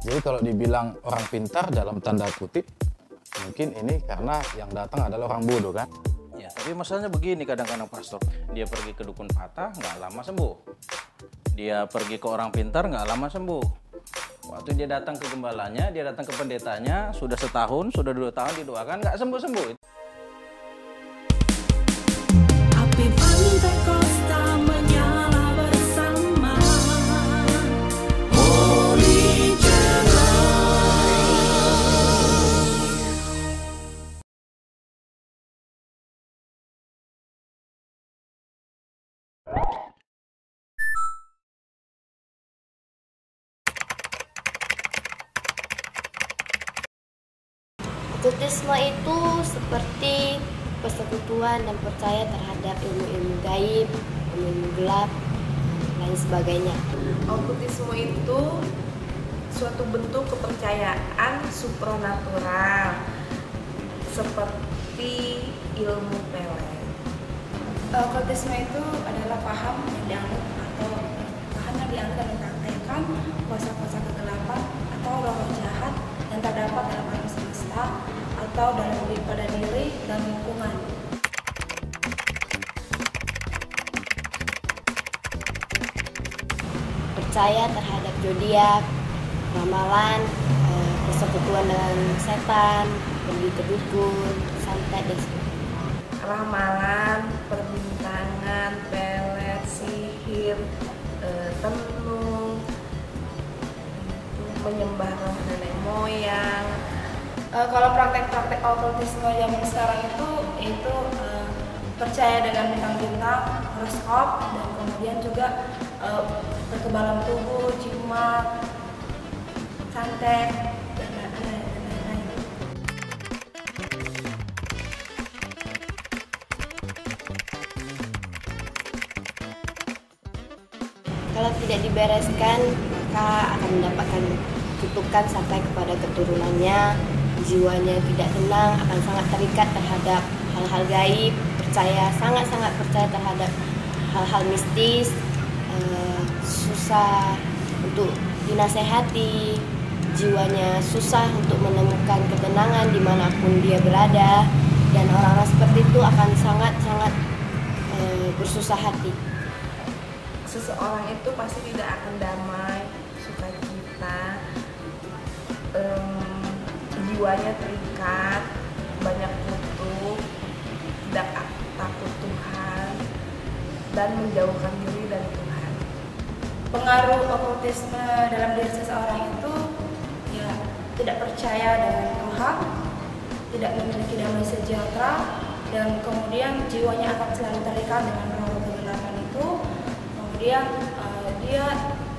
Jadi kalau dibilang orang pintar dalam tanda kutip, mungkin ini karena yang datang adalah orang bodoh kan? Ya, tapi masalahnya begini kadang-kadang pastor. Dia pergi ke dukun patah, nggak lama sembuh. Dia pergi ke orang pintar, nggak lama sembuh. Waktu dia datang ke gembalanya, dia datang ke pendetanya, sudah setahun, sudah 2 tahun didoakan, nggak sembuh-sembuh. Api pantai Kosta menyala bersama. Holy Okultisme itu seperti persekutuan dan percaya terhadap ilmu-ilmu gaib, ilmu gelap, dan lain sebagainya. Okultisme itu suatu bentuk kepercayaan supranatural seperti ilmu pelet. Okultisme itu adalah paham yang dianggap dan mempraktekkan kuasa-kuasa kegelapan atau roh-roh jahat yang terdapat dalam alam semesta atau pada diri dan lingkungan. Percaya terhadap zodiak, ramalan, persekutuan dengan setan, pergi ke dukun, santet, dan sebagainya. Ramalan, perbintangan, pelet, sihir, tenung, menyembah roh nenek moyang. Kalau praktek-praktek okultisme zaman sekarang itu percaya dengan bintang-bintang, horoskop, dan kemudian juga kekebalan tubuh, jimat, santet, dan lain-lain. Kalau tidak dibereskan, maka akan mendapatkan kutukan sampai kepada keturunannya. Jiwanya tidak tenang, akan sangat terikat terhadap hal-hal gaib, sangat-sangat percaya terhadap hal-hal mistis, susah untuk dinasehati, jiwanya susah untuk menemukan ketenangan dimanapun dia berada, dan orang-orang seperti itu akan sangat-sangat bersusah hati. Seseorang itu pasti tidak akan damai, sukacita, jiwanya terikat, banyak kutuk, tidak takut Tuhan, dan menjauhkan diri dari Tuhan. Pengaruh okultisme dalam diri seseorang itu ya tidak percaya dengan Tuhan, tidak memiliki damai sejahtera, dan kemudian jiwanya akan selalu terikat dengan roh kegelapan itu. Kemudian dia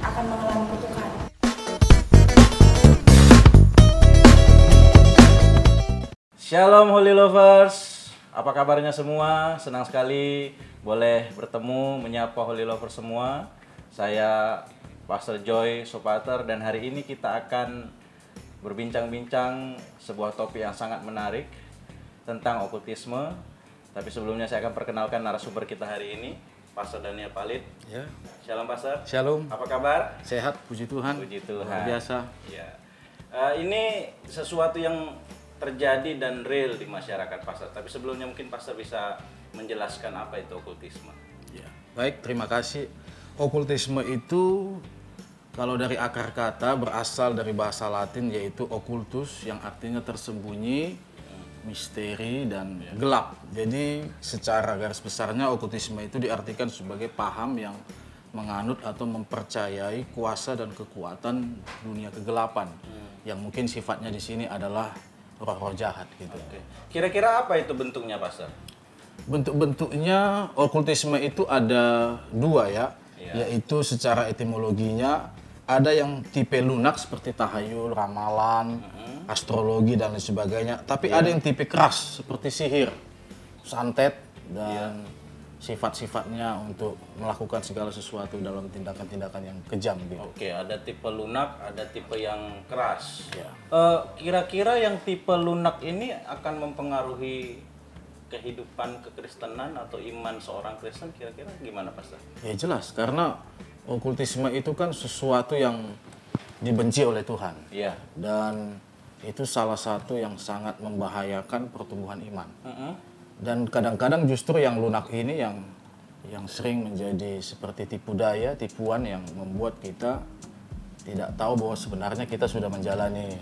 akan mengalami kutukan. Shalom Holy Lovers, apa kabarnya semua? Senang sekali boleh bertemu, menyapa Holy Lovers semua. Saya Pastor Joy Sopater, dan hari ini kita akan berbincang-bincang sebuah topik yang sangat menarik tentang okultisme. Tapi sebelumnya saya akan perkenalkan narasumber kita hari ini, Pastor Daniel Palit. Ya. Shalom Pastor. Shalom. Apa kabar? Sehat, puji Tuhan. Puji Tuhan. Luar biasa. Ya. Ini sesuatu yang terjadi dan real di masyarakat Pastor. Tapi sebelumnya mungkin Pastor bisa menjelaskan apa itu okultisme. Ya. Baik, terima kasih. Okultisme itu kalau dari akar kata berasal dari bahasa Latin yaitu occultus yang artinya tersembunyi, misteri, dan gelap. Jadi secara garis besarnya okultisme itu diartikan sebagai paham yang menganut atau mempercayai kuasa dan kekuatan dunia kegelapan yang mungkin sifatnya di sini adalah roh-roh jahat gitu. Oke. Kira-kira apa itu bentuknya, Pastor? Bentuk-bentuknya okultisme itu ada dua ya, yaitu secara etimologinya ada yang tipe lunak seperti tahayul, ramalan, astrologi dan lain sebagainya. Tapi ada yang tipe keras seperti sihir, santet, dan sifat-sifatnya untuk melakukan segala sesuatu dalam tindakan-tindakan yang kejam gitu. Oke, ada tipe lunak, ada tipe yang keras. Ya. Kira-kira yang tipe lunak ini akan mempengaruhi kehidupan kekristenan atau iman seorang Kristen, kira-kira gimana, Pastor? Ya jelas, karena okultisme itu kan sesuatu yang dibenci oleh Tuhan. Iya. Dan itu salah satu yang sangat membahayakan pertumbuhan iman. Dan kadang-kadang justru yang lunak ini yang sering menjadi seperti tipu daya, tipuan yang membuat kita tidak tahu bahwa sebenarnya kita sudah menjalani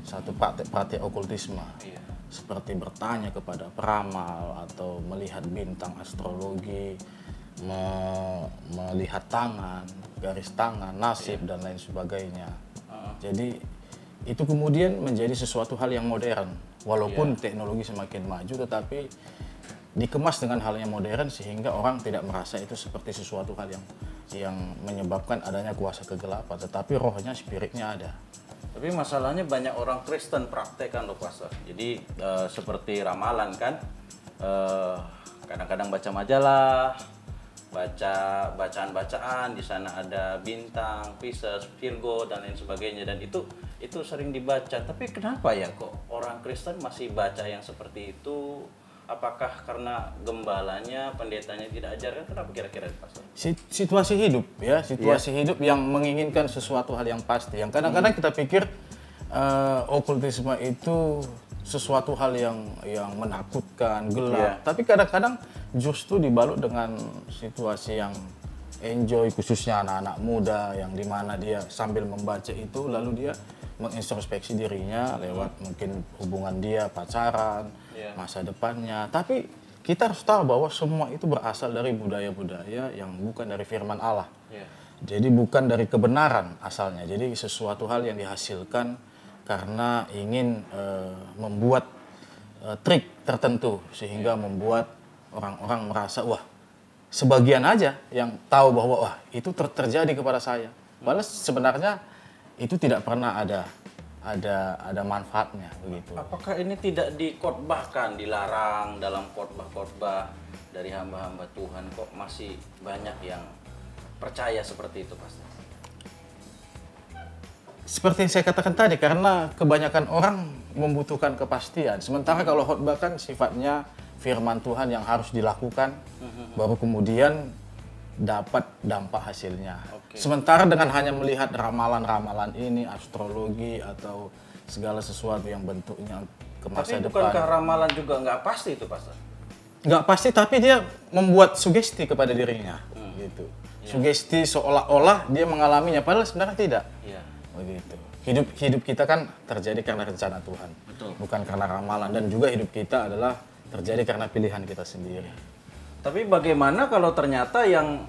satu praktik okultisme. Iya. Seperti bertanya kepada peramal atau melihat bintang astrologi, melihat tangan, garis tangan, nasib dan lain sebagainya. Jadi itu kemudian menjadi sesuatu hal yang modern. Walaupun teknologi semakin maju, tetapi dikemas dengan hal yang modern sehingga orang tidak merasa itu seperti sesuatu hal yang menyebabkan adanya kuasa kegelapan, tetapi rohnya, spiritnya ada. Tapi masalahnya banyak orang Kristen praktekkan loh Pastor. Jadi seperti ramalan kan, kadang-kadang baca majalah, baca bacaan-bacaan, di sana ada bintang, Pisces, Virgo dan lain sebagainya, dan itu sering dibaca. Tapi kenapa ya kok orang Kristen masih baca yang seperti itu? Apakah karena gembalanya, pendetanya tidak ajarkan? Kenapa kira-kira Pastor? Situasi hidup ya, situasi hidup yang menginginkan sesuatu hal yang pasti. Yang kadang-kadang kita pikir okultisme itu sesuatu hal yang menakutkan, gelap. Tapi kadang-kadang justru dibalut dengan situasi yang enjoy, khususnya anak-anak muda yang dimana dia sambil membaca itu lalu dia mengintrospeksi dirinya lewat mungkin hubungan dia, pacaran, masa depannya. Tapi kita harus tahu bahwa semua itu berasal dari budaya-budaya yang bukan dari firman Allah. Jadi bukan dari kebenaran asalnya. Jadi sesuatu hal yang dihasilkan karena ingin membuat trik tertentu sehingga membuat orang-orang merasa wah sebagian aja yang tahu bahwa wah itu terjadi kepada saya. Padahal sebenarnya itu tidak pernah ada manfaatnya begitu. Apakah ini tidak dikhotbahkan, dilarang dalam khotbah-khotbah dari hamba-hamba Tuhan, kok masih banyak yang percaya seperti itu Pastor? Seperti yang saya katakan tadi, karena kebanyakan orang membutuhkan kepastian. Sementara kalau khotbah kan sifatnya firman Tuhan yang harus dilakukan, baru kemudian dapat dampak hasilnya. Sementara dengan hanya melihat ramalan-ramalan ini, astrologi atau segala sesuatu yang bentuknya ke masa tapi depan. bukankah ramalan juga nggak pasti itu Pastor? Nggak pasti, tapi dia membuat sugesti kepada dirinya, gitu. Sugesti seolah-olah dia mengalaminya, padahal sebenarnya tidak. Begitu. Hidup kita kan terjadi karena rencana Tuhan, bukan karena ramalan, dan juga hidup kita adalah terjadi karena pilihan kita sendiri. Tapi bagaimana kalau ternyata yang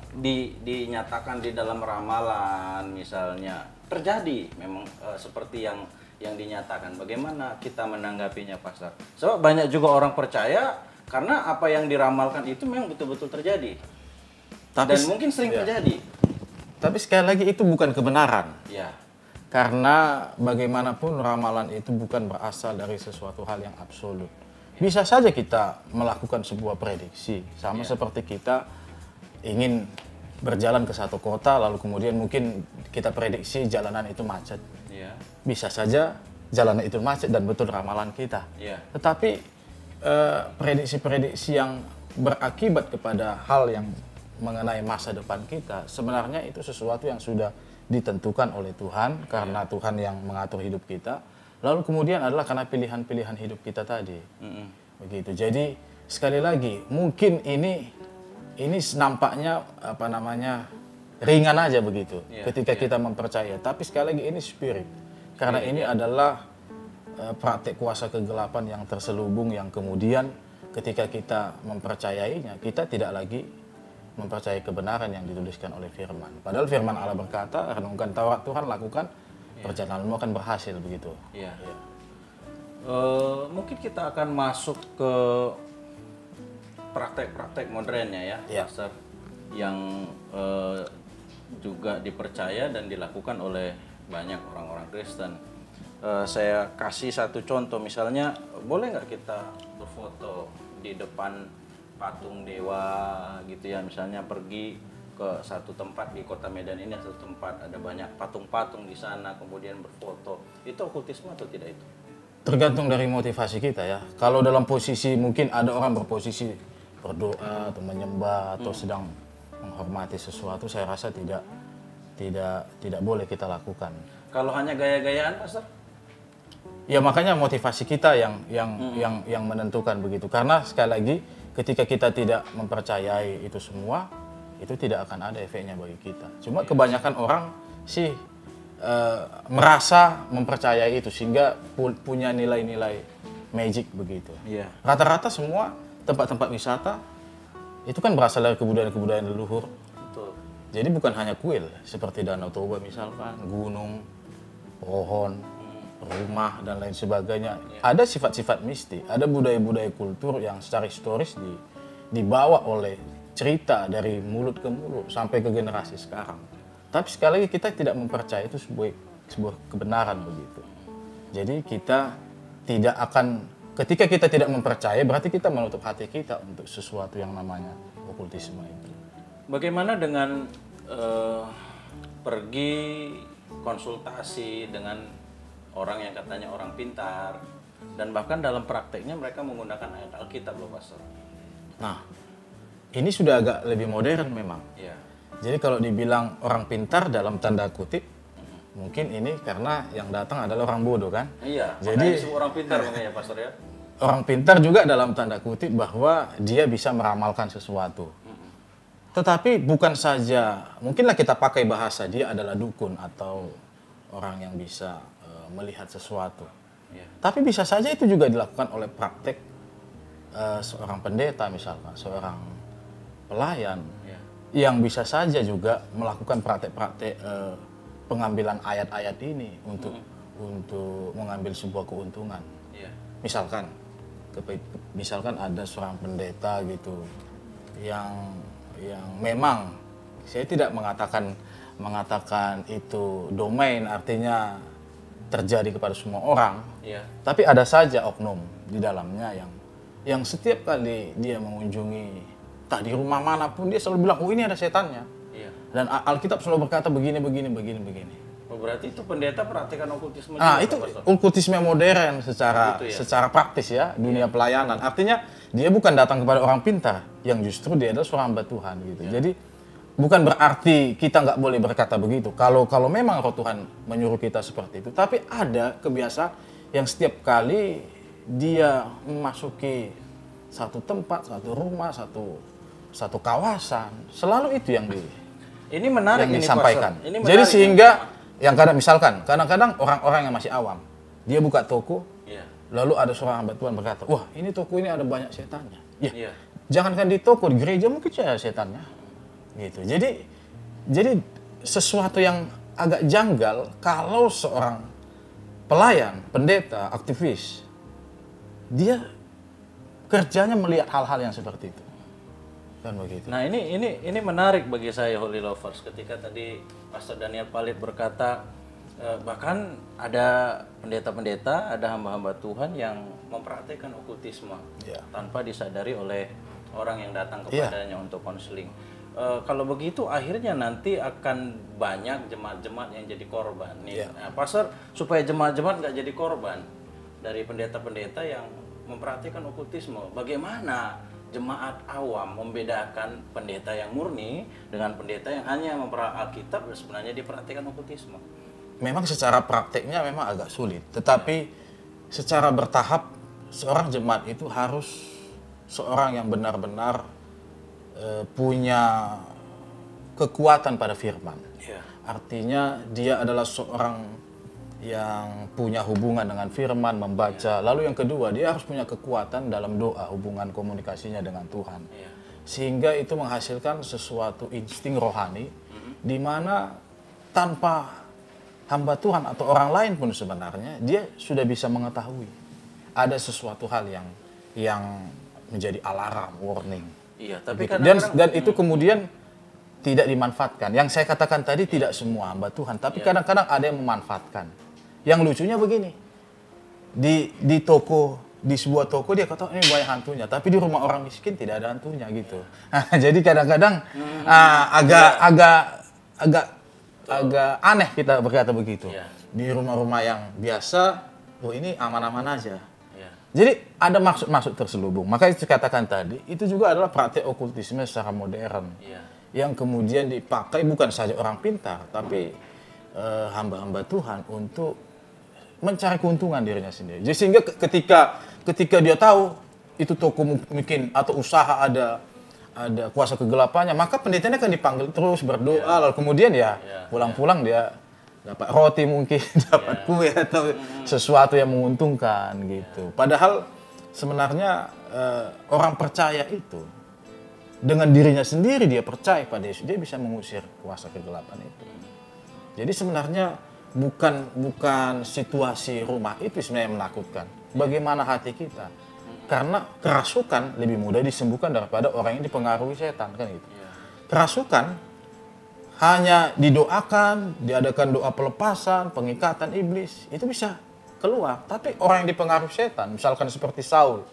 dinyatakan di dalam ramalan misalnya terjadi memang seperti yang dinyatakan? Bagaimana kita menanggapinya Pastor? Sebab banyak juga orang percaya karena apa yang diramalkan itu memang betul-betul terjadi. Dan mungkin sering terjadi. Tapi sekali lagi itu bukan kebenaran. Ya. Karena bagaimanapun ramalan itu bukan berasal dari sesuatu hal yang absolut. Bisa saja kita melakukan sebuah prediksi, sama seperti kita ingin berjalan ke satu kota, lalu kemudian mungkin kita prediksi jalanan itu macet. Bisa saja jalanan itu macet dan betul ramalan kita. Tetapi prediksi-prediksi yang berakibat kepada hal yang mengenai masa depan kita, sebenarnya itu sesuatu yang sudah ditentukan oleh Tuhan, karena Tuhan yang mengatur hidup kita. Lalu kemudian adalah karena pilihan-pilihan hidup kita tadi. Begitu. Jadi sekali lagi mungkin ini nampaknya ringan aja begitu ketika kita mempercaya. Tapi sekali lagi ini spirit. Karena ini adalah praktek kuasa kegelapan yang terselubung, yang kemudian ketika kita mempercayainya, kita tidak lagi mempercayai kebenaran yang dituliskan oleh firman. Padahal firman Allah berkata, renungkan Taurat Tuhan, lakukan, perjalananmu akan berhasil begitu. Mungkin kita akan masuk ke praktek-praktek modernnya ya, Pastor, yang juga dipercaya dan dilakukan oleh banyak orang-orang Kristen. Saya kasih satu contoh, misalnya boleh nggak kita berfoto di depan patung dewa gitu ya, misalnya pergi ke satu tempat di kota Medan ini, satu tempat ada banyak patung-patung di sana, kemudian berfoto. Itu okultisme atau tidak itu? Tergantung dari motivasi kita ya. Kalau dalam posisi, mungkin ada orang berposisi berdoa atau menyembah atau sedang menghormati sesuatu, saya rasa tidak boleh kita lakukan. Kalau hanya gaya-gayaan, Pastor? Ya makanya motivasi kita yang menentukan begitu. Karena sekali lagi ketika kita tidak mempercayai itu semua, itu tidak akan ada efeknya bagi kita. Cuma kebanyakan orang sih merasa mempercayai itu sehingga punya nilai-nilai magic begitu. Iya. Rata-rata semua tempat-tempat wisata itu kan berasal dari kebudayaan-kebudayaan leluhur. Betul. Jadi bukan hanya kuil seperti Danau Toba misalkan, gunung, pohon, rumah dan lain sebagainya. Ada sifat-sifat mistik, ada budaya-budaya kultur yang secara historis dibawa oleh cerita dari mulut ke mulut sampai ke generasi sekarang. Tapi sekali lagi kita tidak mempercayai itu sebuah kebenaran begitu. Jadi kita tidak akan, ketika kita tidak mempercayai berarti kita menutup hati kita untuk sesuatu yang namanya okultisme itu. Bagaimana dengan pergi konsultasi dengan orang yang katanya orang pintar dan bahkan dalam prakteknya mereka menggunakan ayat Alkitab loh, Pastor. Nah, ini sudah agak lebih modern memang. Iya. Jadi kalau dibilang orang pintar dalam tanda kutip, mungkin ini karena yang datang adalah orang bodoh kan? Iya. Jadi Jadi orang pintar makanya, Pastor ya. orang pintar juga dalam tanda kutip bahwa dia bisa meramalkan sesuatu. Tetapi bukan saja, mungkinlah kita pakai bahasa dia adalah dukun atau orang yang bisa melihat sesuatu. Iya. Tapi bisa saja itu juga dilakukan oleh praktek seorang pendeta misalkan, seorang pelayan Iya. yang bisa saja juga melakukan praktek-praktek pengambilan ayat-ayat ini untuk mengambil sebuah keuntungan. Iya. Misalkan ada seorang pendeta gitu yang memang saya tidak mengatakan itu domain artinya terjadi kepada semua orang. Iya. Tapi ada saja oknum di dalamnya yang setiap kali dia mengunjungi tak di rumah manapun dia selalu bilang, oh ini ada setannya. Iya. Dan Alkitab selalu berkata begini. Oh, berarti itu pendeta praktikan okultisme Ah, juga, itu Pastor? okultisme modern secara Gitu ya? secara praktis ya, dunia pelayanan. Artinya dia bukan datang kepada orang pintar, yang justru dia adalah seorang hamba Tuhan gitu. Jadi bukan berarti kita nggak boleh berkata begitu. Kalau memang Roh Tuhan menyuruh kita seperti itu, tapi ada kebiasaan yang setiap kali dia memasuki satu tempat, satu rumah, satu kawasan, selalu itu yang Ini menarik ini, disampaikan. Pastor. Ini Jadi menarik, sehingga yang kadang-kadang orang-orang yang masih awam, dia buka toko, Iya. lalu ada seorang hamba Tuhan berkata, wah ini toko ini ada banyak setannya. Ya, Iya. jangankan di toko, di gereja mungkin ada setannya. Gitu. Jadi sesuatu yang agak janggal kalau seorang pelayan, pendeta, aktivis, dia kerjanya melihat hal-hal yang seperti itu. Kan begitu. Nah ini menarik bagi saya, Holy Lovers, ketika tadi Pastor Daniel Palit berkata bahkan ada pendeta-pendeta, ada hamba-hamba Tuhan yang mempraktikkan okultisme Iya. tanpa disadari oleh orang yang datang kepadanya untuk konseling. Kalau begitu akhirnya nanti akan banyak jemaat-jemaat yang jadi korban. Nih, Iya. nah, Pastor, supaya jemaat-jemaat nggak jadi korban dari pendeta-pendeta yang mempraktikkan okultisme, bagaimana jemaat awam membedakan pendeta yang murni dengan pendeta yang hanya mempraktikkan Alkitab dan sebenarnya dipraktikkan okultisme? Memang secara prakteknya memang agak sulit, tetapi secara bertahap seorang jemaat itu harus seorang yang benar-benar punya kekuatan pada firman. Iya. Artinya dia adalah seorang yang punya hubungan dengan firman, membaca. Lalu yang kedua, dia harus punya kekuatan dalam doa, hubungan komunikasinya dengan Tuhan. Iya. Sehingga itu menghasilkan sesuatu insting rohani di mana tanpa hamba Tuhan atau orang lain pun sebenarnya dia sudah bisa mengetahui ada sesuatu hal yang menjadi alarm, warning. Iya, tapi Begitu. kadang-kadang Dan itu kemudian tidak dimanfaatkan. Yang saya katakan tadi tidak semua hamba Tuhan, tapi kadang-kadang ada yang memanfaatkan. Yang lucunya begini, di toko, di sebuah toko dia kata ini banyak hantunya, tapi di rumah orang miskin tidak ada hantunya gitu. Jadi kadang-kadang agak aneh kita berkata begitu. Iya. Di rumah-rumah yang biasa, oh ini aman-aman aja. Iya. Jadi ada maksud-maksud terselubung. Maka itu katakan tadi, itu juga adalah praktek okultisme secara modern. Iya. Yang kemudian dipakai bukan saja orang pintar, tapi hamba-hamba Tuhan untuk mencari keuntungan dirinya sendiri. Jadi sehingga ketika dia tahu itu toko mungkin atau usaha ada kuasa kegelapannya, maka pendetanya akan dipanggil terus berdoa, lalu kemudian pulang-pulang dia dapat roti mungkin, dapat kue atau sesuatu yang menguntungkan gitu. Padahal sebenarnya orang percaya itu dengan dirinya sendiri dia percaya pada Yesus, dia bisa mengusir kuasa kegelapan itu. Jadi sebenarnya bukan situasi rumah itu sebenarnya yang menakutkan. Bagaimana hati kita? Karena kerasukan lebih mudah disembuhkan daripada orang yang dipengaruhi setan, kan gitu. Kerasukan hanya didoakan, diadakan doa pelepasan, pengikatan iblis, itu bisa keluar. Tapi orang yang dipengaruhi setan, misalkan seperti Saul,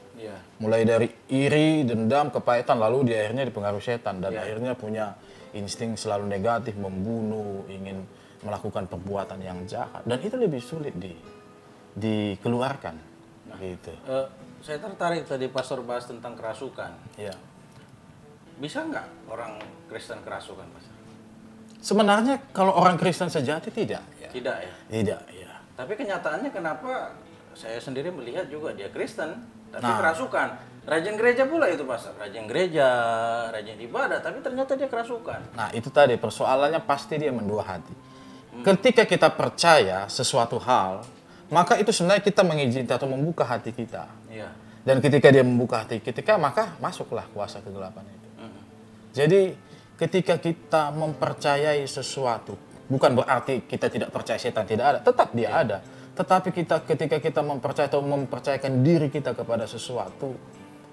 mulai dari iri, dendam, kepahitan, lalu dia akhirnya dipengaruhi setan dan akhirnya punya insting selalu negatif, membunuh, ingin melakukan perbuatan yang jahat, dan itu lebih sulit dikeluarkan. Gitu. Saya tertarik tadi Pastor bahas tentang kerasukan. Ya. Bisa nggak orang Kristen kerasukan, Pastor? Sebenarnya kalau orang Kristen sejati tidak. Ya. Tidak ya? Tidak, ya. Tapi kenyataannya kenapa saya sendiri melihat juga dia Kristen, tapi kerasukan. Rajin gereja pula itu, Pastor. Rajin gereja, rajin ibadah, tapi ternyata dia kerasukan. Nah itu tadi persoalannya, pasti dia mendua hati. Ketika kita percaya sesuatu hal, maka itu sebenarnya kita mengizinkan atau membuka hati kita. Iya. Dan ketika dia membuka hati kita, maka masuklah kuasa kegelapan itu. Jadi ketika kita mempercayai sesuatu, bukan berarti kita tidak percaya setan tidak ada, tetap dia ada. Tetapi ketika kita mempercayai atau mempercayakan diri kita kepada sesuatu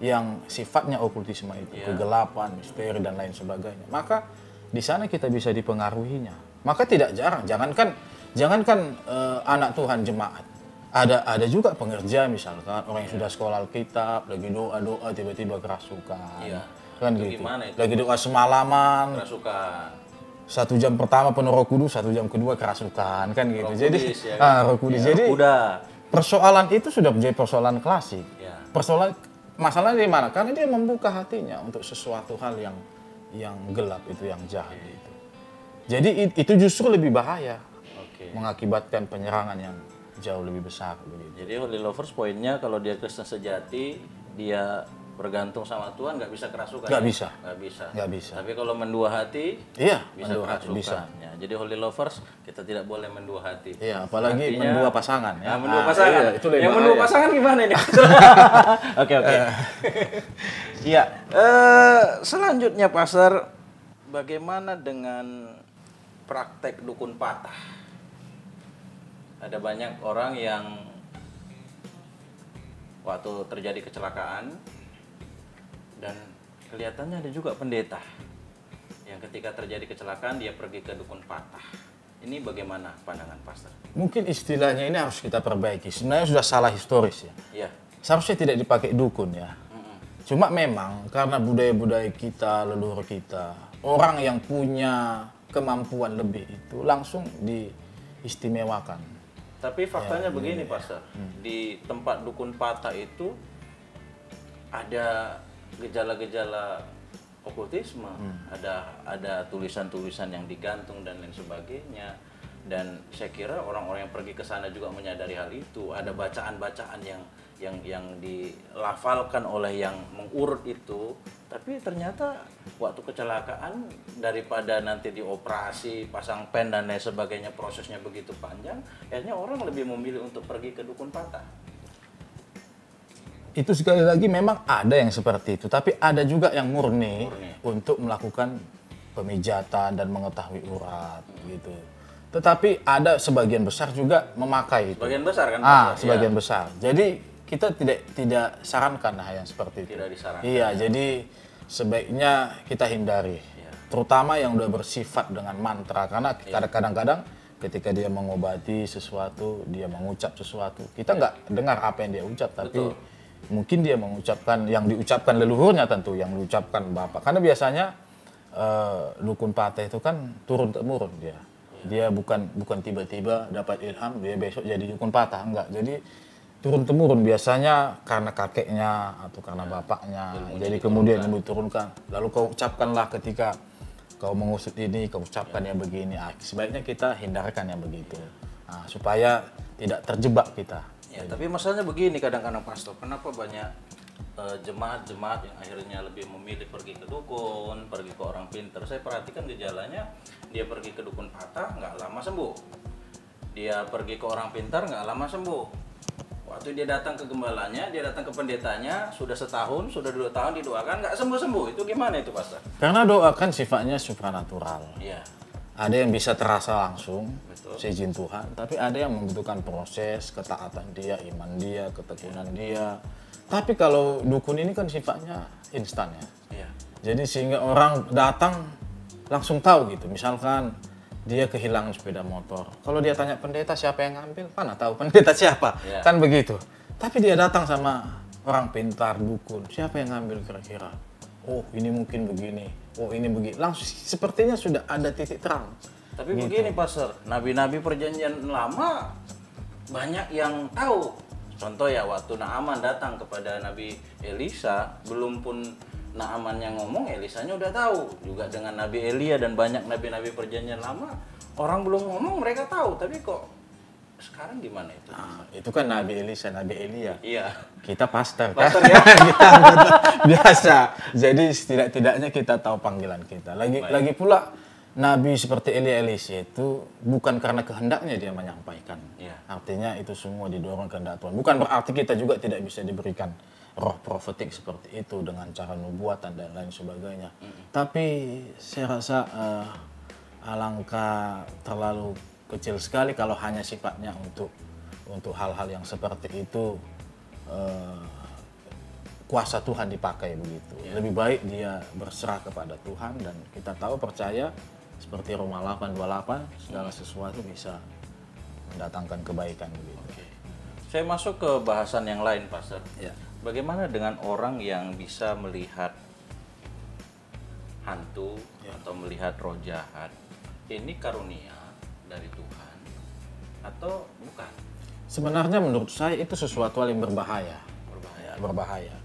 yang sifatnya okultisme itu, kegelapan, misteri dan lain sebagainya, maka di sana kita bisa dipengaruhinya. Maka tidak jarang, jangankan anak Tuhan jemaat, ada juga pengerja misalkan orang yang sudah sekolah Alkitab, lagi doa tiba-tiba kerasukan. Kan Itu gitu. gimana itu? Lagi doa semalaman, Kerasukan. 1 jam pertama penuh Roh Kudus, 1 jam kedua kerasukan, kan gitu. Roh Jadi Kudus, ya kan? Roh Kudus. Jadi Udah. persoalan itu sudah menjadi persoalan klasik. Ya. Masalahnya di mana? Karena dia membuka hatinya untuk sesuatu hal yang gelap itu, yang jahat itu. Jadi itu justru lebih bahaya, mengakibatkan penyerangan yang jauh lebih besar begitu. Jadi Holy Lovers poinnya kalau dia Kristen sejati, dia bergantung sama Tuhan, nggak bisa kerasukan. Nggak ya? bisa. Nggak bisa. Tapi kalau mendua hati, Iya, bisa mendua hati, kerasukan. bisa. Ya, jadi Holy Lovers kita tidak boleh mendua hati. Iya, apalagi Artinya- mendua pasangan ya. Nah, mendua pasangan. Iya, itu lebih yang mendua bahaya. pasangan gimana ini? Oke. Iya. Selanjutnya Pastor, bagaimana dengan praktek dukun patah? Ada banyak orang yang waktu terjadi kecelakaan dan kelihatannya ada juga pendeta yang ketika terjadi kecelakaan dia pergi ke dukun patah. Ini bagaimana pandangan Pastor? Mungkin istilahnya ini harus kita perbaiki. Sebenarnya sudah salah historis ya. Iya. Seharusnya tidak dipakai dukun ya. Cuma memang karena budaya-budaya kita, leluhur kita, orang yang punya kemampuan lebih itu langsung diistimewakan. Tapi faktanya begini, Pastor. Di tempat dukun patah itu ada gejala-gejala okultisme, ada tulisan-tulisan yang digantung dan lain sebagainya. Dan saya kira orang-orang yang pergi ke sana juga menyadari hal itu. Ada bacaan-bacaan yang dilafalkan oleh yang mengurut itu, tapi ternyata waktu kecelakaan daripada nanti dioperasi, pasang pen dan lain sebagainya, prosesnya begitu panjang, akhirnya orang lebih memilih untuk pergi ke dukun patah. Itu sekali lagi memang ada yang seperti itu, tapi ada juga yang murni. Untuk melakukan pemijatan dan mengetahui urat gitu. Tetapi ada sebagian besar juga memakai itu. Sebagian besar kan? Pastor? Sebagian Ya. besar. Jadi kita tidak sarankan hal yang seperti itu. Tidak disarankan. Iya, jadi sebaiknya kita hindari. Terutama yang udah bersifat dengan mantra, karena kadang-kadang ketika dia mengobati sesuatu, dia mengucap sesuatu, kita nggak dengar apa yang dia ucap, tapi mungkin dia mengucapkan yang diucapkan leluhurnya, tentu yang diucapkan bapak. Karena biasanya dukun patah itu kan turun temurun dia. Dia bukan tiba-tiba dapat ilham dia besok jadi dukun patah, enggak. Jadi turun temurun biasanya karena kakeknya atau karena bapaknya. Jadi kemudian ilmu diturunkan. Lalu kau ucapkanlah ketika kau mengusut ini, kau ucapkan yang begini. Sebaiknya kita hindarkan yang begitu. Supaya tidak terjebak kita. Ya, tapi masalahnya begini kadang-kadang pastor, kenapa banyak jemaat-jemaat yang akhirnya lebih memilih pergi ke dukun, pergi ke orang pintar. Saya perhatikan gejalanya, dia pergi ke dukun patah, nggak lama sembuh. Dia pergi ke orang pintar, nggak lama sembuh. Waktu dia datang ke gembalanya, dia datang ke pendetanya, sudah setahun, sudah 2 tahun didoakan, nggak sembuh-sembuh. Itu gimana itu, Pastor? Karena doa kan sifatnya supranatural. Iya. Ada yang bisa terasa langsung, Betul. seizin Tuhan. Tapi ada yang membutuhkan proses, ketaatan dia, iman dia, ketekunan dia. Tapi kalau dukun ini kan sifatnya instan ya. Iya. Jadi sehingga orang datang langsung tahu gitu. Misalkan dia kehilangan sepeda motor. Kalau dia tanya pendeta siapa yang ngambil, mana tahu pendeta siapa. Iya. Kan begitu. Tapi dia datang sama orang pintar, dukun. Siapa yang ngambil kira-kira? Oh ini mungkin begini. Oh ini begini. Langsung sepertinya sudah ada titik terang. Tapi begini, Pastor, nabi-nabi perjanjian lama banyak yang tahu. Contoh ya, waktu Naaman datang kepada Nabi Elisa, belum pun Naaman yang ngomong, Elisanya udah tahu. Juga dengan Nabi Elia dan banyak nabi-nabi perjanjian lama, orang belum ngomong mereka tahu. Tapi kok sekarang gimana itu? Nah, itu kan Nabi Elisa, Nabi Elia. Iya. Kita pastor kan? Pastor ya? Kita biasa. Jadi setidak-tidaknya kita tahu panggilan kita. Lagi pula Nabi seperti Elia Elisa itu bukan karena kehendaknya dia menyampaikan. Iya. Artinya itu semua didorong kehendak Tuhan. Bukan berarti kita juga tidak bisa diberikan roh profetik seperti itu dengan cara nubuatan dan lain sebagainya. Tapi saya rasa alangkah terlalu kecil sekali kalau hanya sifatnya untuk hal-hal yang seperti itu kuasa Tuhan dipakai begitu. Lebih baik dia berserah kepada Tuhan dan kita tahu percaya seperti Roma 8:28 segala sesuatu bisa mendatangkan kebaikan begitu. Saya masuk ke bahasan yang lain, Pastor. Ya. Bagaimana dengan orang yang bisa melihat hantu atau melihat roh jahat? Ini karunia dari Tuhan atau bukan? Sebenarnya menurut saya itu sesuatu hal yang berbahaya. Berbahaya.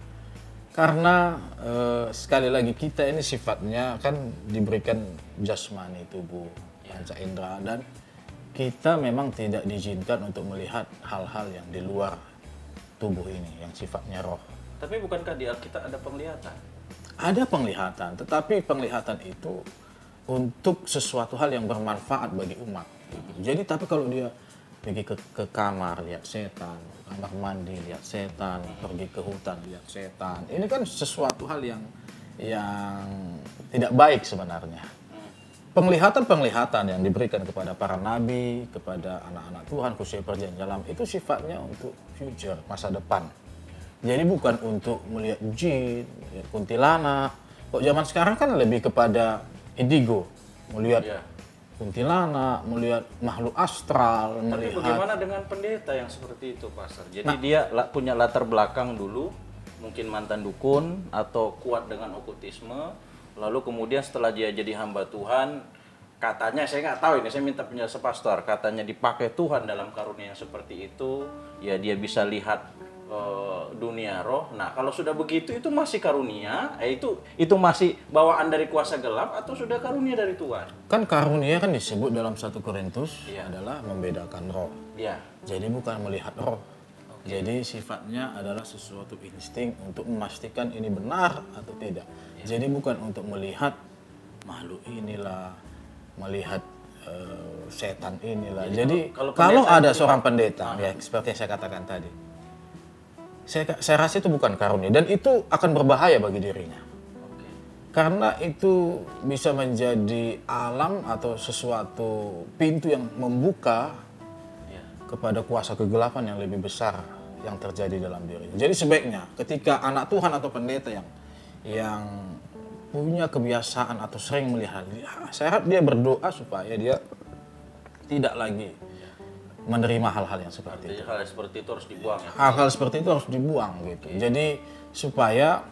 Karena sekali lagi kita ini sifatnya kan diberikan jasmani tubuh, panca indera, dan kita memang tidak diizinkan untuk melihat hal-hal yang di luar tubuh ini yang sifatnya roh. Tapi bukankah di Alkitab ada penglihatan? Ada penglihatan, tetapi penglihatan itu untuk sesuatu hal yang bermanfaat bagi umat. Jadi tapi kalau dia pergi ke kamar lihat setan, kamar mandi lihat setan, pergi ke hutan lihat setan, ini kan sesuatu hal yang tidak baik sebenarnya. Penglihatan yang diberikan kepada para nabi, kepada anak-anak Tuhan khususnya perjanjian lama itu sifatnya untuk future, masa depan. Jadi bukan untuk melihat jin, melihat kuntilanak. Kok zaman sekarang kan lebih kepada indigo, melihat kuntilanak, melihat makhluk astral, Tapi melihat. bagaimana dengan pendeta yang seperti itu, Pastor? Jadi dia punya latar belakang dulu, mungkin mantan dukun atau kuat dengan okultisme, lalu kemudian setelah dia jadi hamba Tuhan, katanya, saya nggak tahu ini, saya minta penjelasan Pastor, katanya dipakai Tuhan dalam karunia yang seperti itu, ya dia bisa lihat dunia roh. Nah, kalau sudah begitu itu masih karunia, itu masih bawaan dari kuasa gelap atau sudah karunia dari Tuhan? Kan karunia kan disebut dalam 1 Korintus adalah membedakan roh. Iya. Jadi bukan melihat roh. Jadi sifatnya adalah sesuatu insting untuk memastikan ini benar atau tidak. Jadi bukan untuk melihat makhluk inilah, melihat setan inilah. Jadi kalau ada seorang pendeta, ya seperti yang saya katakan tadi, saya rasa itu bukan karunia dan itu akan berbahaya bagi dirinya. Karena itu bisa menjadi alam atau sesuatu pintu yang membuka kepada kuasa kegelapan yang lebih besar yang terjadi dalam dirinya. Jadi sebaiknya ketika anak Tuhan atau pendeta yang punya kebiasaan atau sering melihat, saya harap dia berdoa supaya dia tidak lagi menerima hal-hal yang seperti itu. Hal seperti itu harus dibuang ya? Hal-hal seperti itu harus dibuang gitu. Jadi supaya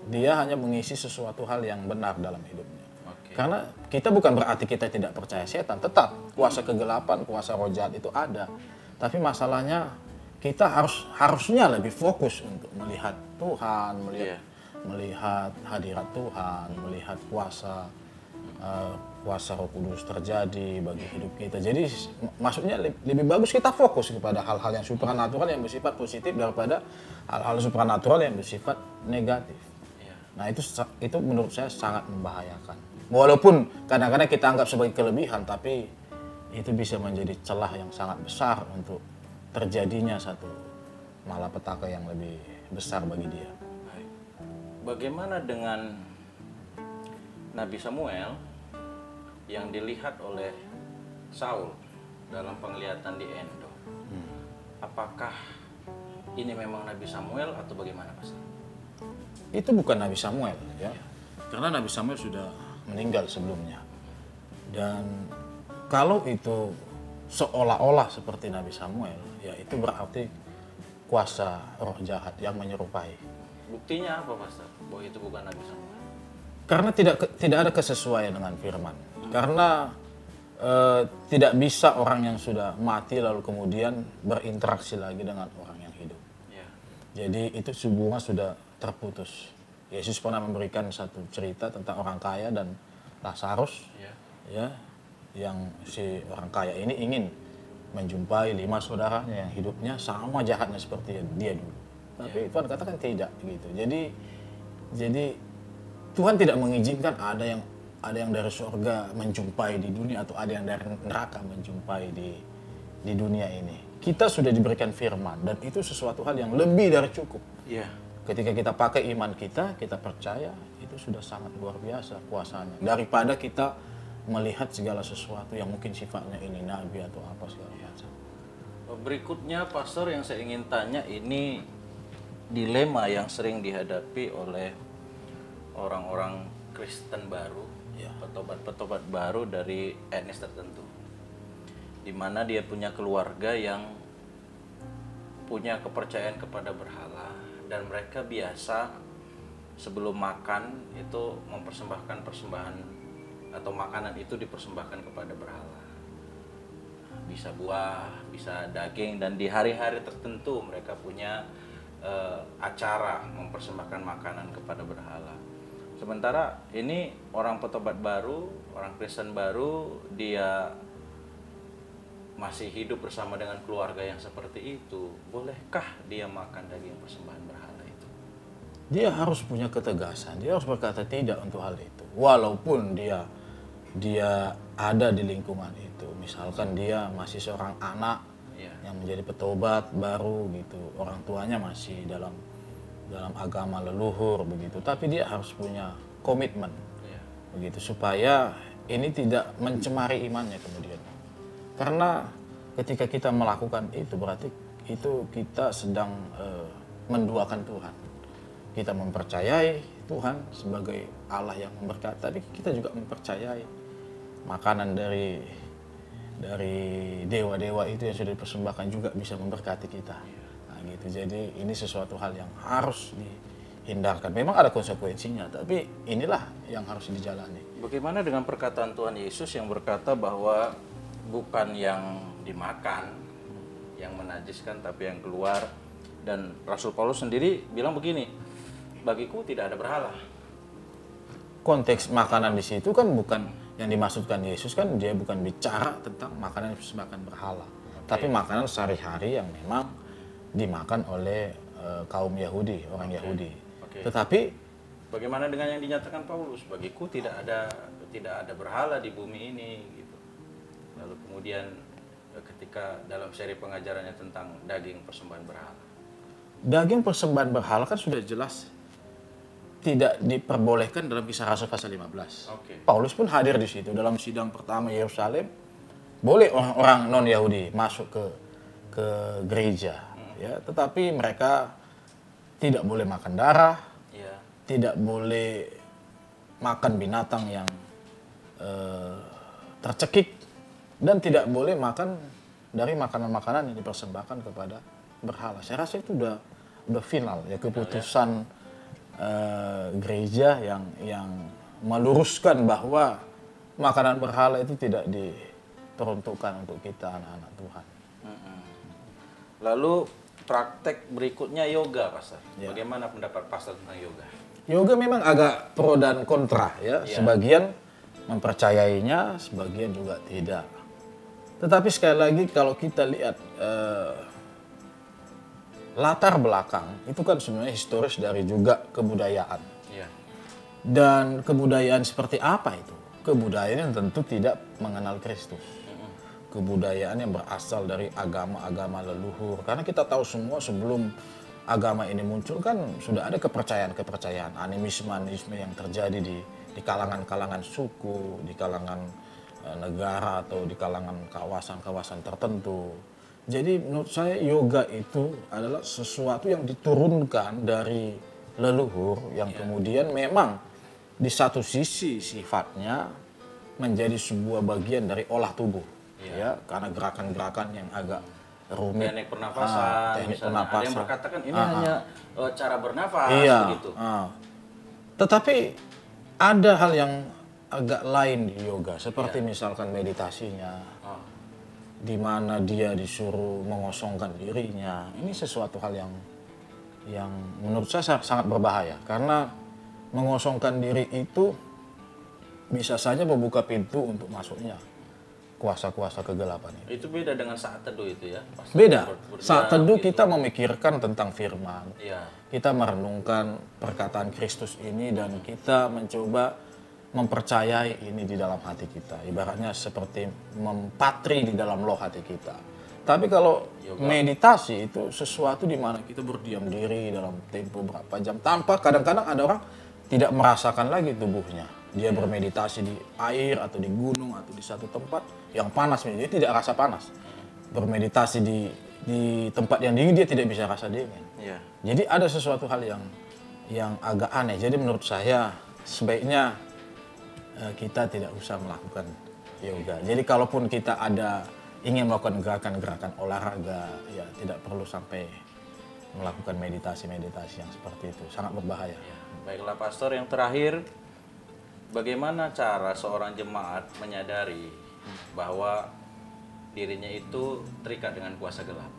dia hanya mengisi sesuatu hal yang benar dalam hidupnya. Karena kita bukan berarti kita tidak percaya setan, tetap kuasa kegelapan, kuasa roh jahat itu ada. Tapi masalahnya kita harusnya lebih fokus untuk melihat Tuhan, melihat hadirat Tuhan, melihat kuasa kuasa Roh Kudus terjadi bagi hidup kita. Jadi maksudnya lebih bagus kita fokus kepada hal-hal yang supranatural yang bersifat positif daripada hal-hal supranatural yang bersifat negatif. Nah itu menurut saya sangat membahayakan. Walaupun kadang-kadang kita anggap sebagai kelebihan, tapi itu bisa menjadi celah yang sangat besar untuk terjadinya satu malapetaka yang lebih besar bagi dia. Baik. Bagaimana dengan Nabi Samuel yang dilihat oleh Saul dalam penglihatan di Endo? Apakah ini memang Nabi Samuel atau bagaimana, Pastor? Itu bukan Nabi Samuel, ya. Karena Nabi Samuel sudah meninggal sebelumnya. Dan kalau itu seolah-olah seperti Nabi Samuel, ya itu berarti kuasa roh jahat yang menyerupai. Buktinya apa, Pastor? Bahwa itu bukan Nabi Samuel? Karena tidak ada kesesuaian dengan firman. Karena tidak bisa orang yang sudah mati lalu kemudian berinteraksi lagi dengan orang yang hidup. Ya. Jadi itu hubungan sudah terputus. Yesus pernah memberikan satu cerita tentang orang kaya dan Lazarus, ya, yang si orang kaya ini ingin menjumpai 5 saudaranya yang hidupnya sama jahatnya seperti dia dulu. Tapi Tuhan katakan tidak gitu. Jadi Tuhan tidak mengizinkan ada yang dari surga menjumpai di dunia atau ada yang dari neraka menjumpai di dunia ini. Kita sudah diberikan firman dan itu sesuatu hal yang lebih dari cukup. Iya. Ketika kita pakai iman kita percaya, itu sudah sangat luar biasa kuasanya. Daripada kita melihat segala sesuatu yang mungkin sifatnya ini nabi atau apa segala macam. Berikutnya, Pastor, yang saya ingin tanya, ini dilema yang sering dihadapi oleh orang-orang Kristen baru, petobat-petobat baru dari etnis tertentu, di mana dia punya keluarga yang punya kepercayaan kepada berhala, dan mereka biasa sebelum makan itu mempersembahkan persembahan atau makanan itu dipersembahkan kepada berhala. Bisa buah, bisa daging, dan di hari-hari tertentu mereka punya acara mempersembahkan makanan kepada berhala. Sementara ini orang petobat baru, orang Kristen baru, dia masih hidup bersama dengan keluarga yang seperti itu. Bolehkah dia makan daging persembahan berhala itu? Dia harus punya ketegasan, dia harus berkata tidak untuk hal itu. Walaupun dia ada di lingkungan itu. Misalkan dia masih seorang anak yang menjadi petobat baru gitu. Orang tuanya masih dalam agama leluhur begitu, tapi dia harus punya komitmen begitu supaya ini tidak mencemari imannya kemudian. Karena ketika kita melakukan itu berarti itu kita sedang menduakan Tuhan. Kita mempercayai Tuhan sebagai Allah yang memberkati, tapi kita juga mempercayai makanan dari dewa-dewa itu yang sudah dipersembahkan juga bisa memberkati kita. Nah, gitu. Jadi ini sesuatu hal yang harus dihindarkan. Memang ada konsekuensinya, tapi inilah yang harus dijalani. Bagaimana dengan perkataan Tuhan Yesus yang berkata bahwa bukan yang dimakan yang menajiskan, tapi yang keluar. Dan Rasul Paulus sendiri bilang begini, bagiku tidak ada berhala. Konteks makanan di situ kan bukan yang dimaksudkan Yesus, kan dia bukan bicara tentang makanan yang dipersembahkan berhala, tapi makanan sehari-hari yang memang dimakan oleh kaum Yahudi, orang Yahudi. Tetapi bagaimana dengan yang dinyatakan Paulus, bagiku tidak ada berhala di bumi ini gitu. Lalu kemudian ketika dalam seri pengajarannya tentang daging persembahan berhala. Daging persembahan berhala kan sudah jelas tidak diperbolehkan dalam Kisah Rasul pasal 15. Paulus pun hadir di situ dalam sidang pertama Yerusalem. Boleh orang-orang non-Yahudi masuk ke gereja, ya, tetapi mereka tidak boleh makan darah, tidak boleh makan binatang yang tercekik, dan tidak boleh makan dari makanan-makanan yang dipersembahkan kepada berhala. Saya rasa itu udah final ya, keputusan gereja yang meluruskan bahwa makanan berhala itu tidak diperuntukkan untuk kita anak-anak Tuhan. Lalu praktek berikutnya yoga, Pastor. Bagaimana pendapat Pastor tentang yoga? Yoga memang agak pro dan kontra ya. Sebagian mempercayainya, sebagian juga tidak. Tetapi sekali lagi kalau kita lihat latar belakang itu kan sebenarnya historis dari juga kebudayaan. Iya. Dan kebudayaan seperti apa itu? Kebudayaan yang tentu tidak mengenal Kristus. Kebudayaan yang berasal dari agama-agama leluhur. Karena kita tahu semua sebelum agama ini muncul kan sudah ada kepercayaan-kepercayaan, animisme yang terjadi di kalangan-kalangan suku, di kalangan negara atau di kalangan kawasan-kawasan tertentu. Jadi menurut saya yoga itu adalah sesuatu yang diturunkan dari leluhur yang kemudian memang di satu sisi sifatnya menjadi sebuah bagian dari olah tubuh, ya, karena gerakan-gerakan yang agak rumit, Teknik pernafasan, teknik misalnya. pernapasan. Ada yang berkatakan ini hanya cara bernafas Iya. begitu. Tetapi ada hal yang agak lain di yoga, seperti misalkan meditasinya, di mana dia disuruh mengosongkan dirinya. Ini sesuatu hal yang menurut saya sangat berbahaya, karena mengosongkan diri itu bisa saja membuka pintu untuk masuknya kuasa-kuasa kegelapan ini. Itu beda dengan saat teduh itu ya. Pas Beda. berdiam Saat teduh gitu. kita memikirkan tentang firman. Iya. Kita merenungkan perkataan Kristus ini dan kita mencoba mempercayai ini di dalam hati kita. Ibaratnya seperti mempatri di dalam loh hati kita. Tapi kalau meditasi itu sesuatu di mana kita berdiam diri dalam tempo berapa jam tanpa, kadang-kadang ada orang tidak merasakan lagi tubuhnya. Dia bermeditasi di air atau di gunung atau di satu tempat yang panas, dia tidak rasa panas. Bermeditasi di tempat yang dingin dia tidak bisa rasa dingin. Iya. Jadi ada sesuatu hal yang agak aneh. Jadi menurut saya sebaiknya kita tidak usah melakukan yoga. Jadi kalaupun kita ingin melakukan gerakan-gerakan olahraga, ya tidak perlu sampai melakukan meditasi-meditasi yang seperti itu. Sangat berbahaya. Baiklah Pastor, yang terakhir, bagaimana cara seorang jemaat menyadari bahwa dirinya itu terikat dengan kuasa gelap?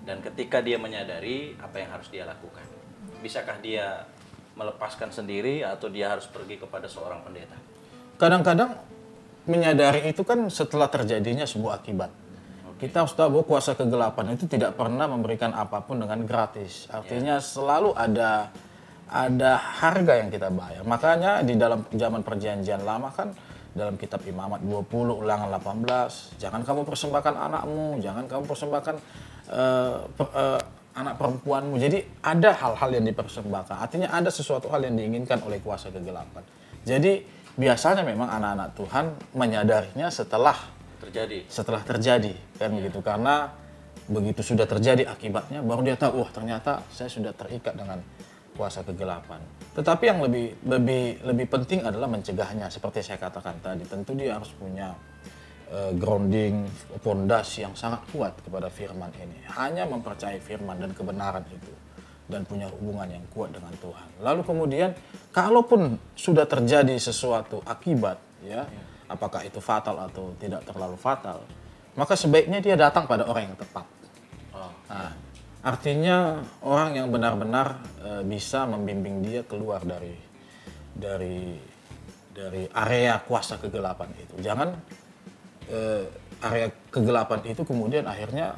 Dan ketika dia menyadari, apa yang harus dia lakukan? Bisakah dia melepaskan sendiri atau dia harus pergi kepada seorang pendeta? Kadang-kadang menyadari itu kan setelah terjadinya sebuah akibat. Kita harus tahu bahwa kuasa kegelapan itu tidak pernah memberikan apapun dengan gratis. Artinya selalu ada harga yang kita bayar. Makanya di dalam zaman perjanjian lama kan dalam kitab Imamat 20 ulangan 18, jangan kamu persembahkan anakmu, jangan kamu persembahkan anak perempuanmu. Jadi ada hal-hal yang dipersembahkan. Artinya ada sesuatu hal yang diinginkan oleh kuasa kegelapan. Jadi biasanya memang anak-anak Tuhan menyadarinya setelah terjadi kan begitu, karena begitu sudah terjadi akibatnya baru dia tahu, wah ternyata saya sudah terikat dengan kuasa kegelapan. Tetapi yang lebih penting adalah mencegahnya. Seperti saya katakan tadi, tentu dia harus punya grounding, fondasi yang sangat kuat kepada firman ini. Hanya mempercayai firman dan kebenaran itu dan punya hubungan yang kuat dengan Tuhan. Lalu kemudian kalaupun sudah terjadi sesuatu akibat, ya, apakah itu fatal atau tidak terlalu fatal, maka sebaiknya dia datang pada orang yang tepat. Nah, artinya orang yang benar-benar bisa membimbing dia keluar dari area kuasa kegelapan itu. Jangan area kegelapan itu kemudian akhirnya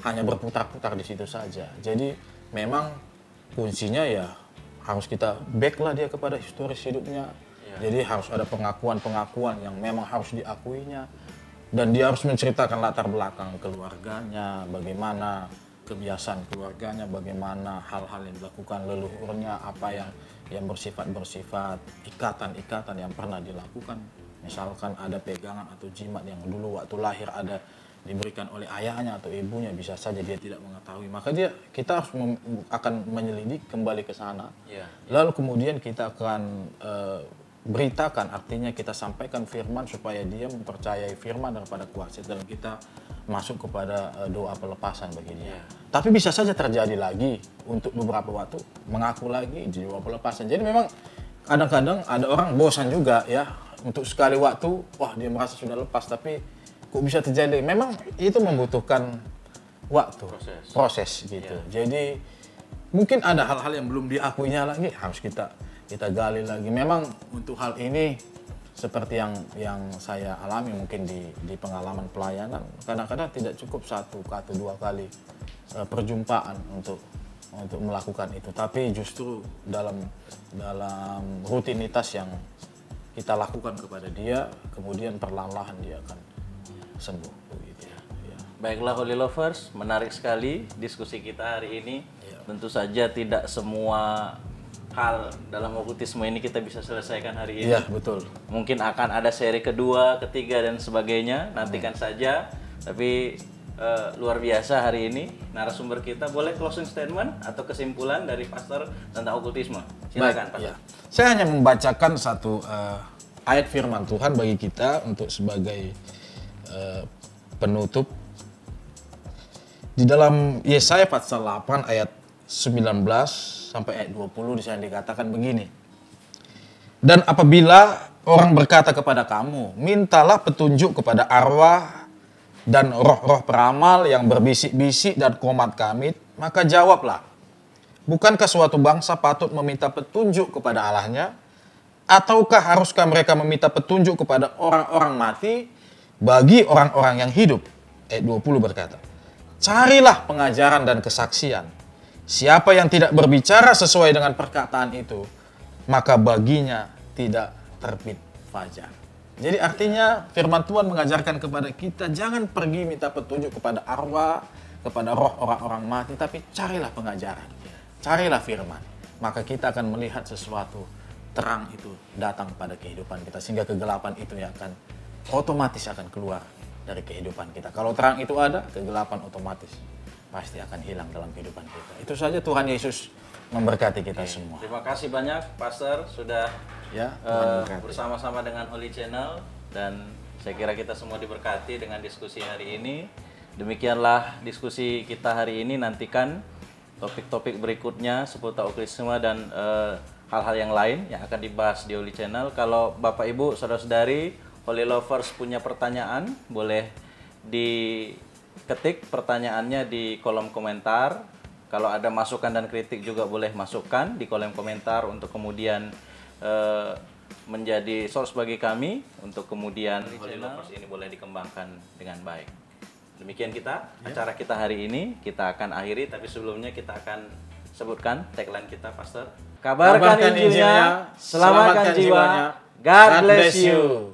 hanya berputar-putar di situ saja. Jadi memang kuncinya ya harus kita back lah dia kepada historis hidupnya. Jadi harus ada pengakuan-pengakuan yang memang harus diakuinya. Dan dia harus menceritakan latar belakang keluarganya, bagaimana kebiasaan keluarganya, bagaimana hal-hal yang dilakukan leluhurnya, apa yang bersifat ikatan-ikatan yang pernah dilakukan. Misalkan ada pegangan atau jimat yang dulu waktu lahir ada diberikan oleh ayahnya atau ibunya, bisa saja dia tidak mengetahui. Maka kita harus akan menyelidik kembali ke sana. Lalu kemudian kita akan beritakan, artinya kita sampaikan firman supaya dia mempercayai firman daripada kuasa, dan kita masuk kepada doa pelepasan bagi dia. Tapi bisa saja terjadi lagi untuk beberapa waktu mengaku lagi di doa pelepasan. Jadi memang kadang-kadang ada orang bosan juga ya, untuk sekali waktu wah dia merasa sudah lepas, tapi kok bisa terjadi. Memang itu membutuhkan waktu, proses gitu. Jadi mungkin ada hal-hal yang belum diakuinya lagi, harus kita gali lagi. Memang untuk hal ini seperti yang saya alami mungkin di pengalaman pelayanan, kadang-kadang tidak cukup 1 atau 2 kali perjumpaan untuk melakukan itu, tapi justru dalam rutinitas yang kita lakukan kepada dia, kemudian perlahan-lahan dia akan sembuh begitu ya. Ya. Baiklah Holy Lovers, menarik sekali diskusi kita hari ini. Iya. Tentu saja tidak semua hal dalam okultisme ini kita bisa selesaikan hari ini. Iya, betul. Mungkin akan ada seri kedua, ketiga dan sebagainya. Nantikan saja. Tapi luar biasa hari ini narasumber kita. Boleh closing statement atau kesimpulan dari Pastor tentang okultisme? Silakan, Pastor. Ya. Saya hanya membacakan satu ayat firman Tuhan bagi kita untuk sebagai penutup. Di dalam Yesaya pasal 8 ayat 19 sampai ayat 20 di sana dikatakan begini. Dan apabila orang berkata kepada kamu, mintalah petunjuk kepada arwah dan roh-roh peramal yang berbisik-bisik dan komat kamit, maka jawablah, bukankah suatu bangsa patut meminta petunjuk kepada Allahnya? Ataukah haruskah mereka meminta petunjuk kepada orang-orang mati bagi orang-orang yang hidup? Ayat 20 berkata, carilah pengajaran dan kesaksian. Siapa yang tidak berbicara sesuai dengan perkataan itu, maka baginya tidak terbit fajar. Jadi artinya firman Tuhan mengajarkan kepada kita, jangan pergi minta petunjuk kepada arwah, kepada roh orang-orang mati, tapi carilah pengajaran. Carilah firman. Maka kita akan melihat sesuatu terang itu datang pada kehidupan kita, sehingga kegelapan itu yang akan otomatis akan keluar dari kehidupan kita. Kalau terang itu ada, kegelapan otomatis pasti akan hilang dalam kehidupan kita. Itu saja, Tuhan Yesus memberkati kita semua. Terima kasih banyak Pastor sudah Ya, Tuhan memberkati. bersama-sama dengan Holy Channel, dan saya kira kita semua diberkati dengan diskusi hari ini. Demikianlah diskusi kita hari ini. Nantikan topik-topik berikutnya seputar okultisme dan hal-hal yang lain yang akan dibahas di Holy Channel. Kalau Bapak Ibu, saudara-saudari Holy Lovers punya pertanyaan, boleh diketik pertanyaannya di kolom komentar. Kalau ada masukan dan kritik juga boleh masukkan di kolom komentar untuk kemudian menjadi source bagi kami untuk kemudian Holy Lovers ini boleh dikembangkan dengan baik. Demikian acara kita hari ini kita akan akhiri, tapi sebelumnya kita akan sebutkan tagline kita, Pastor. Kabarkan Injilnya, selamatkan jiwanya. God bless you.